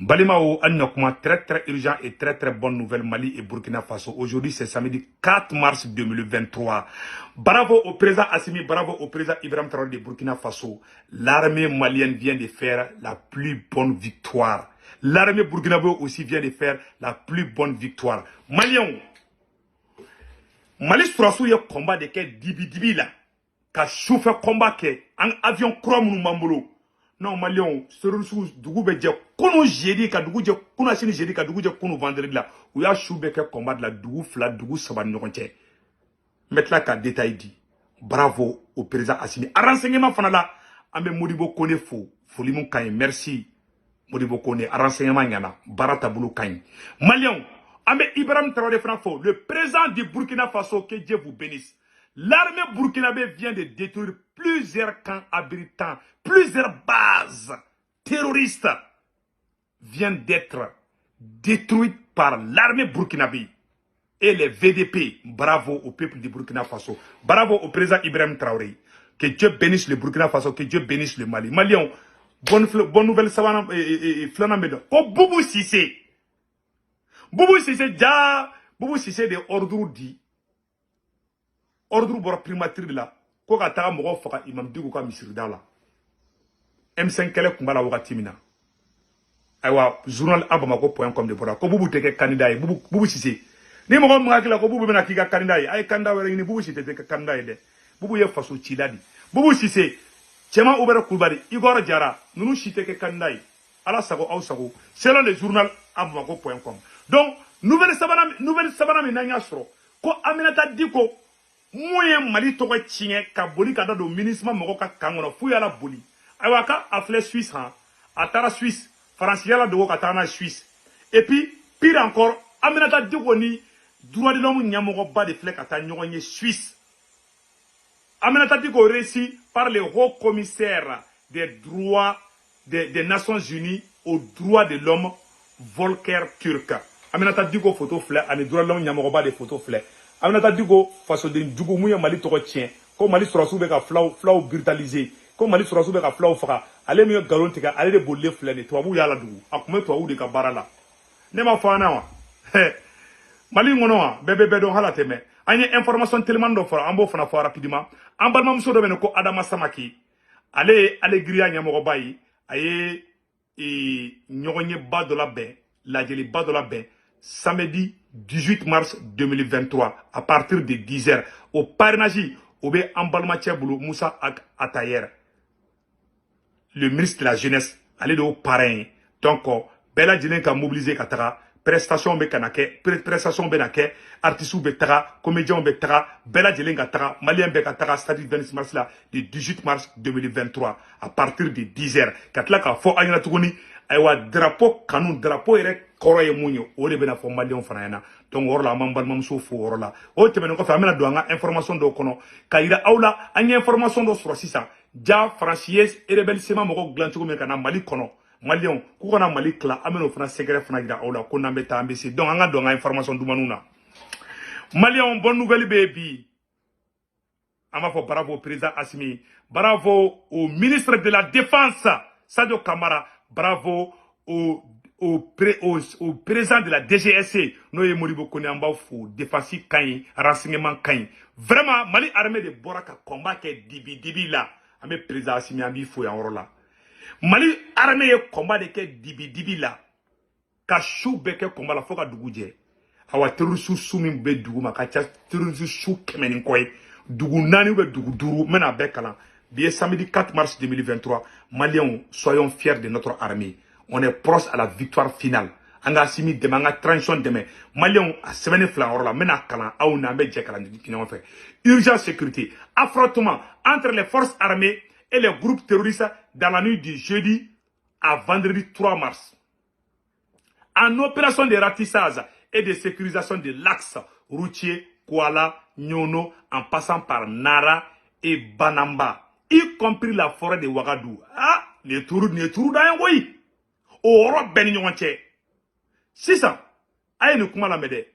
Balimao Annokuma, très très urgent et très très bonne nouvelle Mali et Burkina Faso. Aujourd'hui c'est samedi 4 mars 2023. Bravo au président Assimi, bravo au président Ibrahim Traoré de Burkina Faso. L'armée malienne vient de faire la plus bonne victoire. L'armée burkinabé aussi vient de faire la plus bonne victoire. Maliens, Mali Sourassou y a combat de quel dibi là. Ka chauffeur combat que un avion chrome nous mambolo. Non, Malion, Sourassou, Dougou Bedje, Kono Jédi, Kadougou, Kono Chini Jédi, Kadougou, Kono vendredi là. Où y a Choubeke combat de la Dougou, Fla, Dougou, Saban Noronche. Maintenant, qu'à détail dit. Bravo au président Assimi. A renseignement fanala, Ambe Modibo Kone fo, Folimon Kaye, merci. Modibo Kone, a renseignement yana, Barata Boulou Kaye. Malion, Ambe Ibrahim Traoré Franfo, le président du Burkina Faso, que Dieu vous bénisse. L'armée burkinabé vient de détruire plusieurs camps abritant, plusieurs bases terroristes viennent d'être détruites par l'armée burkinabé et les VDP. Bravo au peuple du Burkina Faso. Bravo au président Ibrahim Traoré. Que Dieu bénisse le Burkina Faso, que Dieu bénisse le Mali. Maliens, bonne nouvelle, Savana et Flanamedo. Oh, Boubou Sissé. Boubou Sissé, Boubou Sissé de ordre dit. Ordre bora primature de la. Ko ka taga mogo faga imam digu ka misirida la. M5 kele kumbala wakati mina. Aywa journal abamako.com de bora. Ko Boubou teke candidat Boubou Sissé. Ni mogo mwakila ko Boubou bena kika candidat ay candidat wera ni Boubou Sissé teke candidat de. Boubou ye faso chiladi. Boubou Sissé. Chema Oubera Koulbari, Igor Diara, nous chitons que candidat. Ala sago au sago. Selon le journal abamako.com. Donc nouvelle sabana minanya soro. Ko Aminata Diko moyen Mali togo tchien ka boli kada do ministre moko ka kangono fuya la boli awaka a flé Suisse hein atara Suisse France yala do ka tana Suisse et puis pire encore Aminata Diko ni droit de l'homme nyamoko ba de flé ka ta nyonye Suisse. Aminata Diko réussi par le haut commissaire des droits des Nations Unies aux droits de l'homme Volker Turk. Aminata Diko photo flé ani droit de l'homme nyamoko ba de photo flé. Aminata Diko façon de Djougo Mouya Mali toko tien ko Mali Sourassou be ka flaw brutaliser ko Mali Sourassou be ka flaw faka ale mi galon tika ale de bolle flene to abu yala dugu akume to abu de ka barala ne ma fana wa Mali ngono wa bebe don halate me anye information tellement do fora ambo fana fora rapidement ambalma muso do ben ko Adama Samaki ale griya nyamo bayi aye nyogonye ba de la bain la jeli ba de la bain samedi 18 mars 2023 à partir de 10h au parrainage au bé emballement Tchèboulou Moussa Atayer le ministre de la jeunesse allez au parrain donc bella djenen ka mobiliser katara prestation be kanake prestation be nake artiste be tara comédien be tara bella djenen ka tara malien be katara c'est-à-dire 26 mars là du 18 mars 2023 à partir de 10h katla ka fo anyana tuguni aywa drapeau canon drapeau ere koroye munyo o de bena fo malion fanayana donc orla mambal mamso fo orla o temeno ko famena do nga information do kono kayira awla anya information do sur sisa ja française et rebel sema moko glantugo me kana mali kono malion ku kona mali kla ameno fana secret fana gira awla ko nambe ta ambesi donc anga do nga information du manuna malion bonne nouvelle baby ama fo bravo au président Assimi bravo au ministre de la défense Sadio Kamara bravo au président de la DGSC, nous y Modibo Kone Amba fou, défensif Kain, renseignement Kain. Vraiment, Mali armée de Boraka combat qui est dibi là. Amé président Assimi Ambi fou en là. Mali armée de combat de qui dibi là. Kachou beke combat la foka dougoudje. Awa terusu soumi be dougou ma kacha terusu chou kemenin koy. Dougou nani ou be dougou dourou mena bekalan. Bien samedi 4 mars 2023, Maliens, soyons fiers de notre armée. On est proche à la victoire finale. On a assimi demain, on a transition demain. Maliens, à semaine flanc, on a kalan, on a fait urgence sécurité. Affrontement entre les forces armées et les groupes terroristes dans la nuit du jeudi à vendredi 3 mars. En opération de ratissage et de sécurisation de l'axe routier Kuala, Nyono, en passant par Nara et Banamba, y compris la forêt de Ouagadou. Ah, les tours d'un oui. Oro ben nyonche. C'est ça. Aïe nous comment la médé.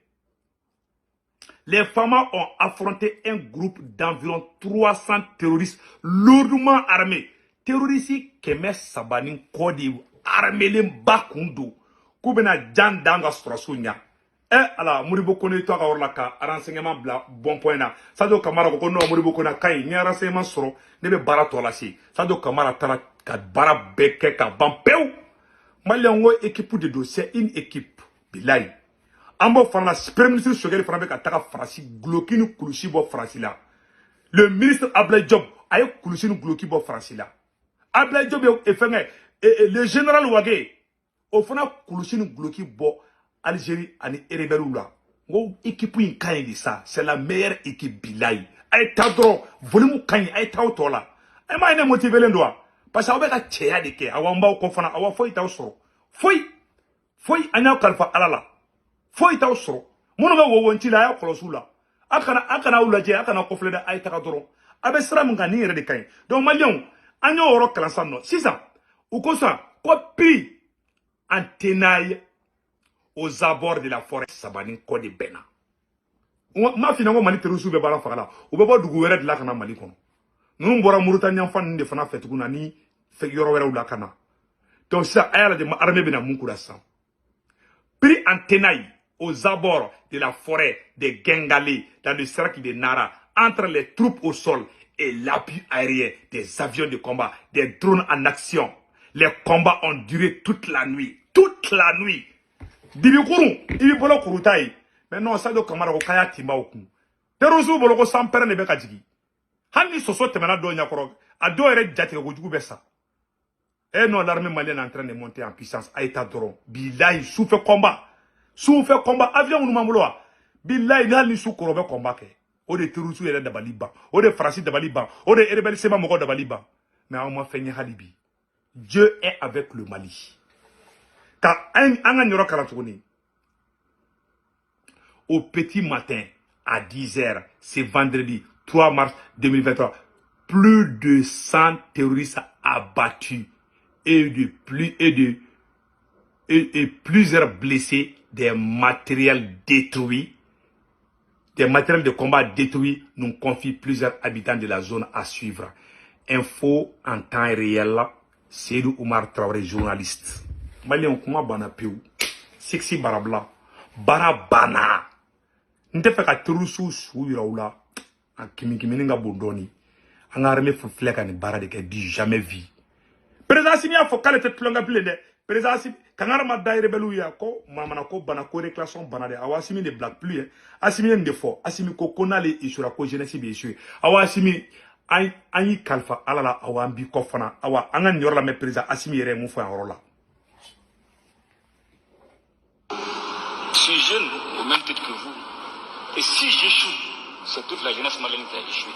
Les femmes ont affronté un groupe d'environ 300 terroristes lourdement armés. Terroristes qui mettent Sabanin Kodi armelen ba kundo ku bena jan danga surasu nya ala Modibo Kone to ka orla ka renseignement bla bon point na Sadio Kamara ko no Modibo Kone kay ni renseignement soro ne be bara to la si Sadio Kamara tara ka bara beke ka bampeu Maliango équipe de dossier une équipe bilay ambo fana premier ministre Sogeri fana be ka taka farasi gloki ni kulusi bo farasi la le ministre Ablaye Diop aye kulusi ni gloki bo farasi la Ablaye Diop e fenge le général Wage o fana kulusi ni gloki bo Algérie ani rebelle là ngo équipe in kayi ça c'est la meilleure équipe bilay ay tadro volume kayi ay tawto la ay ma ene motiver len doa parce que abe ka cheya de ke awamba ko fana awa foi taw soro foi anya kalfa alala foi taw soro mono be wo wonti la ya kolosula akana ulaje akana ko fleda ay takadro abe sram ngani yere de kayi donc malion anyo oro klansan no sisa ou ko ça ko prix en tenaille aux abords de la forêt Sabani Kodi Bena. Ma finalement mali terusu be bala fagala o be bo dugu were de la kana mali kono nunu bora Mauritanie fan de fana fetu na ni fe yoro were la kana donc ça ayala de armée bena munkura sa pris en tenaille aux abords de la forêt de Gengalé dans le cercle de Nara entre les troupes au sol et l'appui aérien des avions de combat des drones en action. Les combats ont duré toute la nuit Dibi kurun ibi bolo kurutai mais non Sadio Kamara ko kaya timba okun terusu bolo ko sampere ne be ka jigi hanni soso temena do nyakoro a do ere jati ko jugu bessa et non l'armée malienne est en train de monter en puissance a état dron billahi souffle combat avion nous mamulo billahi nali sou korobe combat ke o de terusu ere dabaliba o de farasi dabaliba o de rebelle sema moko dabaliba mais on m'a fait ni halibi Dieu est avec le Mali. Au petit matin, à 10h, c'est vendredi 3 mars 2023, plus de 100 terroristes abattus et plusieurs blessés, des matériels détruits, des matériels de combat détruits, nous confient plusieurs habitants de la zone à suivre. Info en temps réel, Seydou Oumar Traoré, journaliste. Malien kuma bana peu sexy barabla barabana nte fe ka terusu su yiraula a kimi nga bondoni anga armée fu fleka ni bara de ke di jamais vu président Simi a fo kale te tlonga blende président Simi kangara ma daire belu ya ko mamana ko bana ko réclamation bana de awasimi de black plus asimi en defo asimi ko konale isura ko jeunesse bi issu awasimi anyi kalfa alala awambi ko fana awa anga nyorla me président asimi yere mu fo en rola. Je suis jeune au même titre que vous. Et si j'échoue, c'est toute la jeunesse malienne qui a échoué.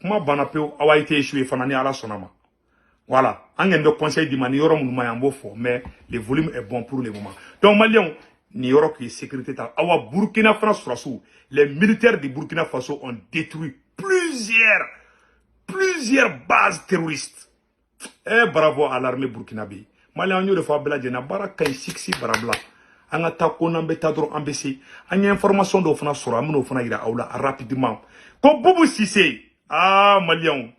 Comment banapeo a été échoué fanani ala sonama. Voilà. On a un conseil de mani yoro mouma yambo fort, mais le volume est bon pour le moment. Donc Malion, ni yoro qui est sécurité ta. Awa Burkina Faso, les militaires de Burkina Faso ont détruit plusieurs bases terroristes. Eh bravo à l'armée burkinabé. Malion yo de fois bela jena baraka sixi barabla. Anga ta ko nambe ta dro ambesi anya information do fana sura amno fana ira aula rapidement ko Boubou Cissé Malion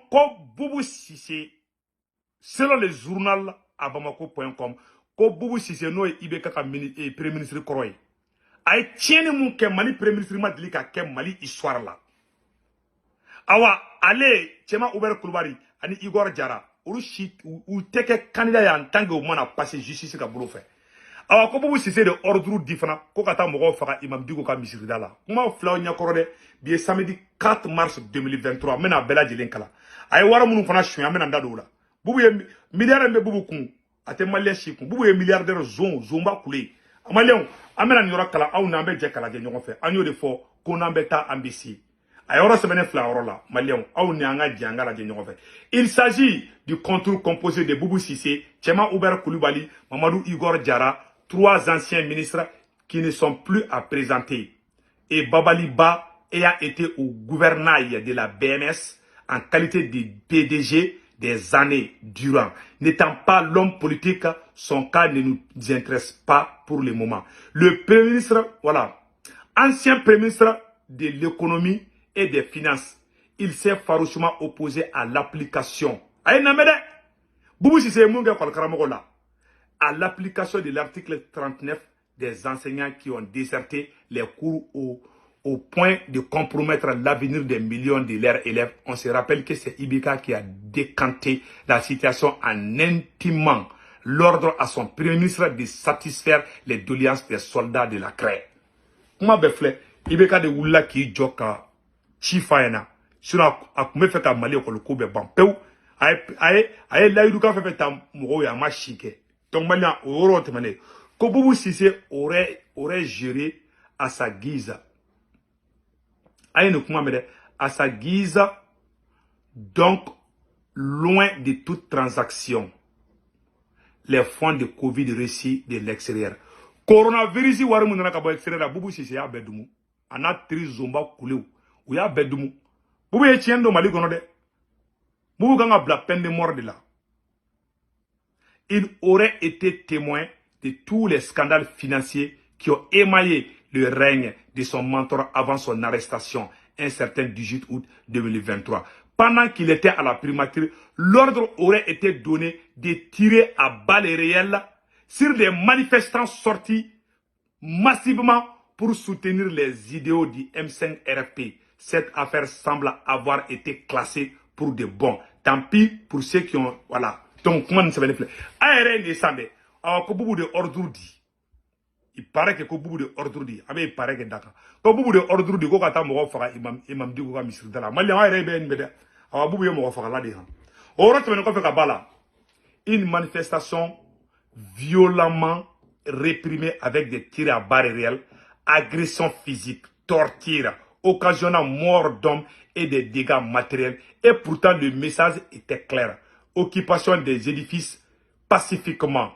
ko Boubou Cissé selon le journal abamako.com ko Boubou Cissé no ibeka ka premier ministre Koroy ay tiene mun ke Mali premier ministre Madlika ke Mali histoire la awa ale chema Oubert Koulibaly ani Igor Diarra ou teke candidat en tant que mana passer justice ka bolo fait awa ko Boubou Cissé de ordre différent ko kata mogo faka imam digo ka misirida la kuma flaw nyakoro de bi samedi 4 mars 2023 mena bela jelen kala ay wara munu fana shuya mena ndado la Boubou ye milliardaire be Boubou kun ate malien shi kun Boubou ye milliardaire zomba kule malien amena nyora kala aw na be je kala je nyoko fe anyo de fo ko na be ta ambisi. Il s'agit du contour composé de Boubou Cissé, Tchema Oubert Koulibaly, Mamadou Igor Diarra, 3 anciens ministres qui ne sont plus à présenter. Et Babali Ba ayant été au gouvernail de la BMS en qualité de PDG des années durant. N'étant pas l'homme politique, son cas ne nous intéresse pas pour le moment. Le Premier ministre, voilà, ancien Premier ministre de l'économie et des finances, il s'est farouchement opposé à l'application Aïe namede. Boubou si c'est mon gars là. À l'application de l'article 39 des enseignants qui ont déserté les cours au point de compromettre l'avenir des millions de leurs élèves, on se rappelle que c'est Ibeka qui a décanté la situation en intimant l'ordre à son premier ministre de satisfaire les doléances des soldats de la CRE. Comment befle Ibeka de Wula qui joka chifayana sinon a me fait ka Mali ko le ko be ban pew aye la yuduka fait ta mo ya ma chike donc Malien oro temane ko Boubou Cissé aurait géré à sa guise. À sa guise, donc loin de toute transaction, les fonds de Covid reçus de l'extérieur. Coronavirus, il y a un extérieur, Boubou Cissé a bedoumu. On a tri zomba koulé ou ya bedoumu. Boubou est tien de Mali gonode. Boubou ganga bla peine de mort de là. Il aurait été témoin de tous les scandales financiers qui ont émaillé le règne de son mentor avant son arrestation, un certain 18 août 2023. Pendant qu'il était à la primature, l'ordre aurait été donné de tirer à balles réelles sur les manifestants sortis massivement pour soutenir les idéaux du M5 RFP. Cette affaire semble avoir été classée pour de bons. Tant pis pour ceux qui ont... Voilà. Donc, comment ça va les faire? ARN descendait. Alors, que beaucoup de ordre dit. Il paraît que beaucoup de ordre dit. Ah, mais il paraît que d'accord. Quand beaucoup de ordre dit, quand on a fait imam dit qu'on misir là. Malien ARN ben beda. Alors, beaucoup de gens ont fait là dedans. Au retour, on a fait kabala. Une manifestation violemment réprimée avec des tirs à balles réelles, agressions physiques, torture, occasionnant mort d'hommes et des dégâts matériels. Et pourtant, le message était clair. Occupation des édifices pacifiquement.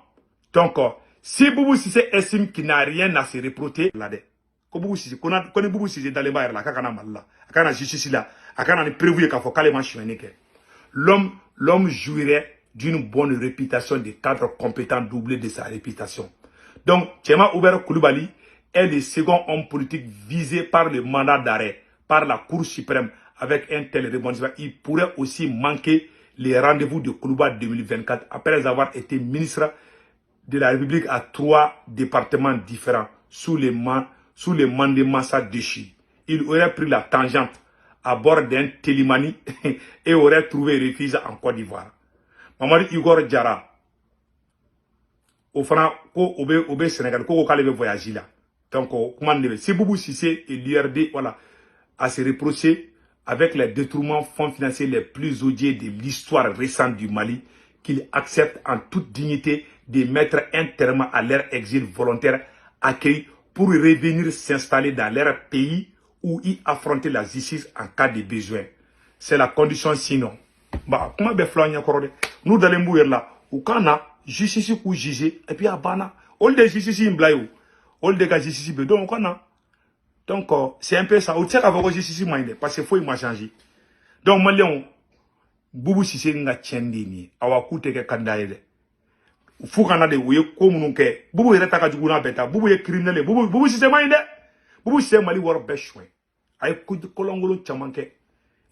Donc, si Boubou Cissé estime qu'il n'a rien à se reprocher, là, Boubou Cissé, connaît Boubou Cissé dans les maires là, kakana malla, kakana justice là, kakana ne prévu qu'à faut qu'elle mange l'homme jouirait d'une bonne réputation de cadre compétent doublé de sa réputation. Donc, Tchema Oubert Koulibaly est le second homme politique visé par le mandat d'arrêt par la Cour suprême. Avec un tel rebondissement, il pourrait aussi manquer les rendez-vous de Koulouba 2024 après avoir été ministre de la République à 3 départements différents sous les mandemassa déchus. Il aurait pris la tangente à bord d'un Télimani et aurait trouvé refuge en Côte d'Ivoire. Mamadou Igor Diarra, au Fana, au Sénégal, au Calais voyager là. Donc, comment si Boubou Cissé et l'URD, voilà, à se reprocher avec les détournements fonds financiers les plus odieux de l'histoire récente du Mali, qu'ils acceptent en toute dignité de mettre un terme à leur exil volontaire accueilli pour revenir s'installer dans leur pays ou y affronter la justice en cas de besoin. C'est la condition sinon. Bah, comment nous dans les mourir là, ou quand on justice ou juger, et puis à Bana, all de justice in blayo, all de justice bedon, on a. Donc, c'est un peu ça. Au tiers avant justice parce qu'il faut y changer. Donc, Malion, Boubou Cissé n'a tchendini, awa koute ke kandaïde. Fou kana de ouye komununke, Boubou yere taka djuguna beta, Boubou ye criminel, Boubou Cissé maïde, Boubou Cissé mali war beshwe. Aye koud kolongolo tchamanke.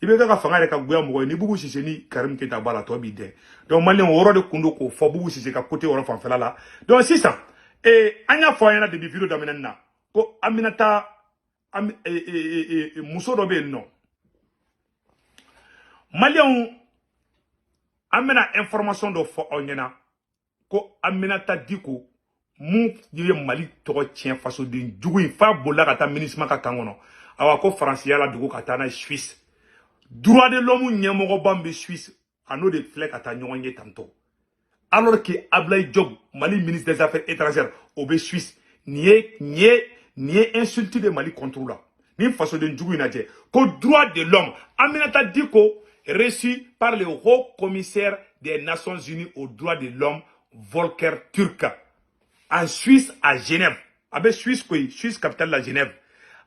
Ibe kaka fangare ka gouya mouye, ni Boubou Cissé ni Karim Keta bala to bide. Donc, Malion, oro de kundo ko, fo Boubou Cissé ka kote oro fanfela la. Donc, c'est ça. Et, anya foyana de vidéo d'amenena. Ko Aminata, muso dɔ bɛ yen nɔ maliyɛnw an bɛna information dɔ fɔ aw ɲɛna ko Aminata Diko mun ye Mali tɔgɔ tiɲɛ fasoden jugu in f'a bolila ka taa MINUSMA ka kan kɔnɔ awa ko faransiya la dogo ka taa n'a ye Suisse droit de l'homme ɲɛmɔgɔba min bɛ Suisse a n'o de filɛ ka taa ɲɔgɔn ye tantɔ alors que Ablaye Diop Mali ministre des affaires étrangères o bɛ Suisse ni est insulté de Mali contre là. Ni façon de djougu inadje. Qu'au droit de l'homme, Aminata Diko, reçu par le haut commissaire des Nations Unies aux droits de l'homme, Volker Turk, en Suisse, à Genève. Abe Suisse, quoi, Suisse, capitale de la Genève.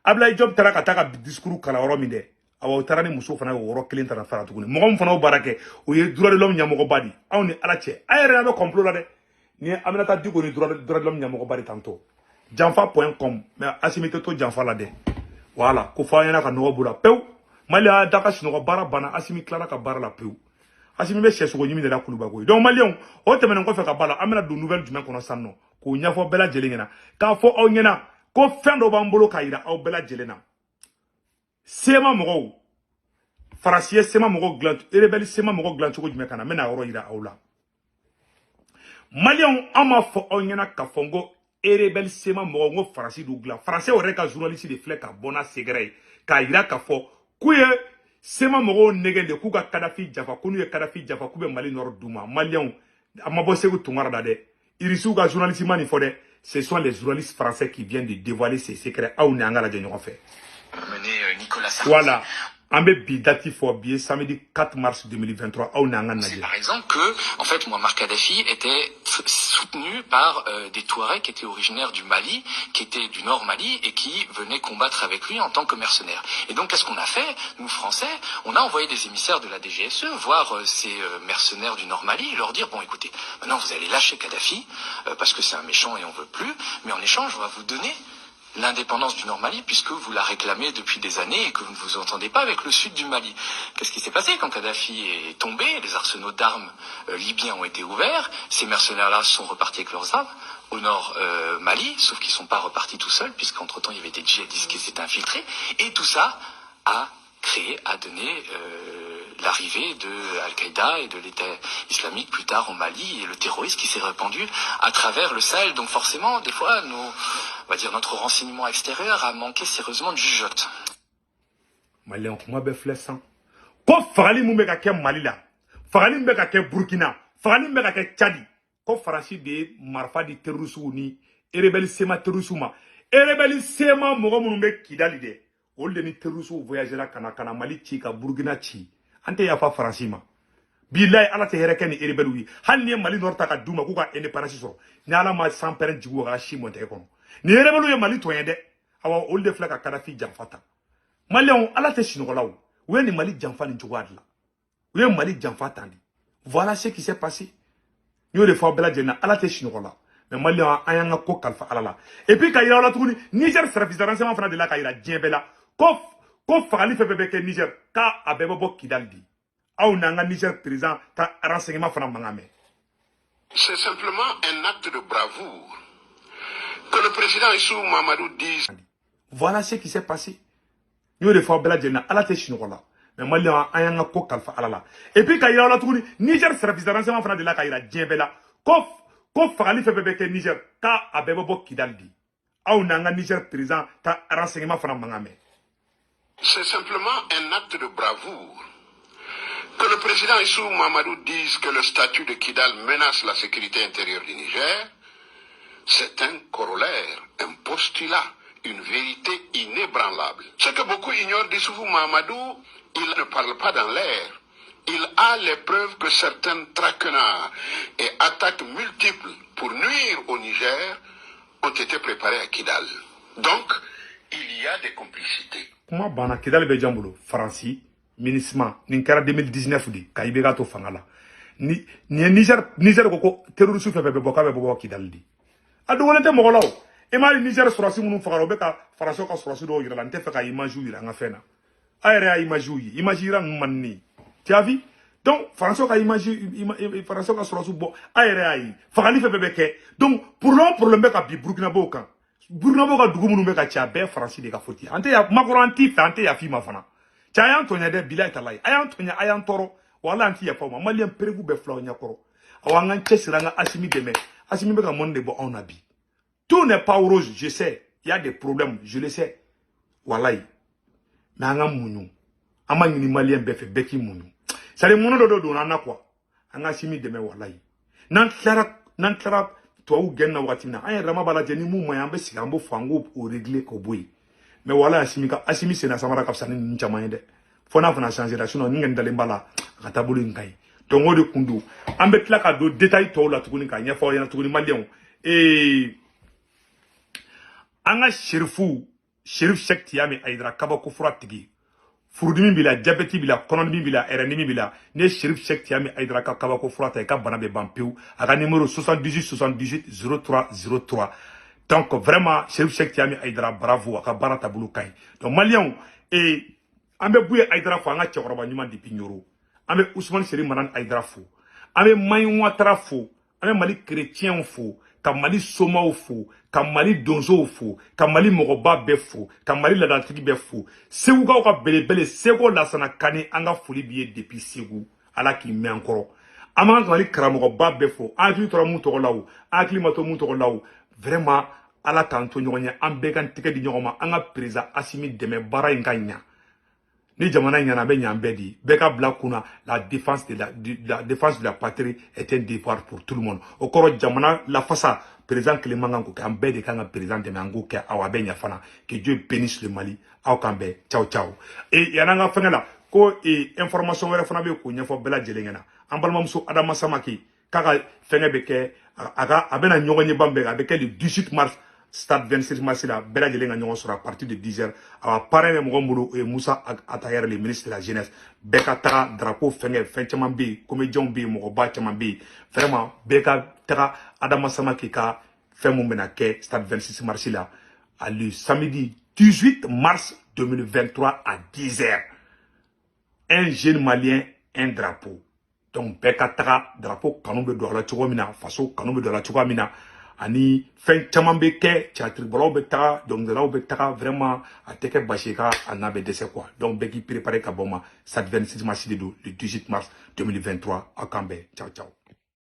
Ablaye Diop, tara kataka discours kala oromide. Awa tarani muso fana woro kelen tara fara tukuni. Mogom fana o barake. O ye droit de l'homme nyamogo badi. Aw ni alache. Aye rena complot là de. Ni Aminata Diko ni droit de l'homme nyamogo badi tantôt. Janfa.com, mais asimite to janfa la de. Voilà, ko fa yana ka no bula pew. Mali a daka sino bara bana asimi klara ka bara la pew. Assimi be cheso nyimi de la kuluba ko donc malien o temene ko fe ka bala amena do nouvelle du men kono sanno ko nyafo bela jelengena ka fo aw nyena ko fendo bambolo kayira aw bela jelena sema mogo farasiye sema mogo glant rebel sema mogo glant ko jume kana mena oro ira awla malien ama fo aw nyena ka fongo rebel sema mogo ngo farasi du glant français o reka journaliste de flek ka bona segre ka ira ka fo kuye sema mogo negende kuka Kadhafi jafa kunu ye Kadhafi jafa kube Mali Nord duma malien amabo segu tungara dade irisu ga journaliste mani fode ce sont les journalistes français qui viennent de dévoiler ces secrets au Nangala de fait. Nicolas Sarkozy. Voilà. Ambe bidati for bié samedi 4 mars 2023 au Nangana. C'est par exemple que, en fait, Muammar Kadhafi était soutenu par des Touaregs qui étaient originaires du Mali, qui étaient du Nord Mali et qui venaient combattre avec lui en tant que mercenaires. Et donc, qu'est-ce qu'on a fait, nous Français? On a envoyé des émissaires de la DGSE voir ces mercenaires du Nord Mali et leur dire, bon, écoutez, maintenant vous allez lâcher Kadhafi parce que c'est un méchant et on veut plus, mais en échange, on va vous donner l'indépendance du Nord Mali, puisque vous la réclamez depuis des années et que vous ne vous entendez pas avec le sud du Mali. Qu'est-ce qui s'est passé quand Kadhafi est tombé? Les arsenaux d'armes libyens ont été ouverts, ces mercenaires-là sont repartis avec leurs armes au nord Mali, sauf qu'ils ne sont pas repartis tout seuls, puisqu'entre-temps il y avait des djihadistes qui s'étaient infiltrés, et tout ça a donné l'arrivée de Al-Qaïda et de l'État islamique plus tard au Mali et le terrorisme qui s'est répandu à travers le Sahel. Donc forcément, des fois, on va dire notre renseignement extérieur a manqué sérieusement de jugeote. Malien, comment be flessan? Ko fagali mu be ka ke Mali la, fagali mu be ka ke Burkina, fagali mu be ka ke Tchadi. Ko faransi de marfa di terrorisme ni rebelle sema terrorisme, rebelle sema mogo munu be Kidali de. Ol de ni terrorisme voyagera kana Mali ci ka Burkina ci. Ante ya fa faransi ma. Billahi ala te hereke ni rebelle wi. Hanni Mali norta ka duma ku ka indépendance so. Ni ala ma sans peren jigo ga shi monte kono. Ni rebelle wi Mali to yende. Awa ol de flaka Kadhafi jamfata. Mali on ala te sinogolaw. Ou ni Mali jamfa ni jogwadla. Ou Mali jamfa tandi. Voilà ce qui s'est passé. Nous les fois bela jena ala te sinogola. Mais Mali on ayanga ko kalfa ala la. Et puis kayira la tuguni Niger service de renseignement fana de la kayira djembela. Ko fagali fe bebe Niger ka abebo bo Kidali. Aou nanga Niger président ka renseignement fana mangame. C'est simplement un acte de bravoure que le président Issou Mamadou dise. Voilà ce qui s'est passé. Nous les fois bela jena ala te sinogola. Mais Mali on ayanga ko kalfa ala la. Et puis kayira la tuguni Niger service de renseignement fana de la kayira djembela. Ko fagali fe bebe Niger ka abebo bo Kidali. Aou nanga Niger président ka renseignement fana mangame. C'est simplement un acte de bravoure que le président Issou Mamadou dise que le statut de Kidal menace la sécurité intérieure du Niger. C'est un corollaire, un postulat, une vérité inébranlable. Ce que beaucoup ignorent d'Issou Mamadou, il ne parle pas dans l'air. Il a les preuves que certains traquenards et attaques multiples pour nuire au Niger ont été préparées à Kidal. Donc, il y a des complicités. Comment bana Kidal be jambulo Franci ministre ninkara 2019 di kaybega to fangala ni Niger ko terroriste fe be boka be boka Kidal di adu wonante mogolaw e mali Niger surasi munu fagaro be ka France ka surasi do yira lante fe ka image yira nga fena ayre ay image yira manni tu as vu donc France ka image France ka surasi bo ayre ay fagali fe be ke donc pour le be ka bi Burkina Boka Burkina Boka dugu munu be ka cha be France de ka foti ante ya makoro anti ante ya fi ma fana cha ya antonya de bilay talay ayantonya ayantoro wala anti ya fama malien pregu be flaw nyakoro awanga chesiranga asimi deme asimi be ka monde bo on abi tout n'est pas rose je sais il y a des problèmes je le sais wallahi na nga munyu ama ni malien be fe beki munyu sale muno do na quoi anga asimi deme wallahi nan clara to genna watina ay rama bala jeni mu moyambe sigambo fango o régler ko boy mais wala asimi sena samara kapsani ni chama de fona changer la sinon ngi ndale mbala katabulu ngai to ngode kundu ambe tlaka do détail to la tukuni ka nyafo yana tukuni malien anga shérif Cheikh Tiami Aidara kabako furatigi furudimi bila diabète bila kononimi bila RNimi bila ne shérif Cheikh Tiami Aidara kabako furata ka banabe bampeu aga numéro 78 donc vraiment shérif Cheikh Tiami Aidara bravo aka barata bulu kai donc malien ambe buye Aidara fo anga chekoroba nyuma di pignoro an bɛ Ousmane Seri Manan Aïdara fo an bɛ Mayi Ouattara fo an bɛ Mali chrétien fo ka Mali somaw fo ka Mali donsow fo ka Mali mɔgɔba bɛɛ fo ka Mali ladatigi bɛɛ fo Segukaw ka belebele Seko Lassana Kane an ka foli b'i ye depuis Segu Ala k'i mɛn an kɔrɔ an b'an ka Mali karamɔgɔba bɛɛ fo an hakili tora mun tɔgɔ la o an hakili ma to mun tɔgɔ la o vraiment Ala k'an to ɲɔgɔn ye an bɛɛ kan tɛgɛ di ɲɔgɔn ma an ka président Assimi dɛmɛ baara in ka ɲa ni jamana ɲana bɛ ɲan bɛɛ di bɛɛ ka bila kunna la défense de la patrie est un devoir pour tout le monde o kɔrɔ jamana lafasa président kelen man kan k'o kɛ an bɛɛ de kan ka président dɛmɛ an k'o kɛ aw a bɛ ɲa fana que Dieu bénisse le Mali aw kan bɛɛ ciao ciao et yan'an ka fɛngɛ la ko information wɛrɛ fana bɛ k'o ɲɛfɔ bɛɛ lajɛlen ɲɛna an balimamuso Adama Samake k'a ka fɛngɛ bɛ kɛ a bɛna ɲɔgɔn ɲɛban bɛɛ a bɛ kɛ le 18 mars stade 26 mars la bɛɛ lajɛlen ka ɲɔgɔn sɔrɔ à partir de 10h a parrain bɛ mɔgɔ bolo o ye Musa Atayer le ministre de la jeunesse bɛɛ ka taga drapeau fɛngɛ fɛn caman bɛ yen comédiens bɛ yen mɔgɔba caman bɛ yen vraiment bɛɛ ka taga Adama Samake ka fɛn mun bɛna kɛ stade 26 mars la le samedi 18 mars 2023 à 10h un jeune malien un drapeau donc bɛɛ ka taga drapeau kanu bɛ don a la cogo min na faso kanu bɛ don a la cogo min na ani fɛn caman bɛ kɛ teatribɔlaw bɛ taga dɔnkilidalaw bɛ taga vraiment a tɛ kɛ basi ka a n'a bɛ dɛsɛ quoi donc bɛɛ k'i préparer ka bɔ ma stade 26 mars de don le 18 mars 2023 aw kan bɛɛ ciao ciao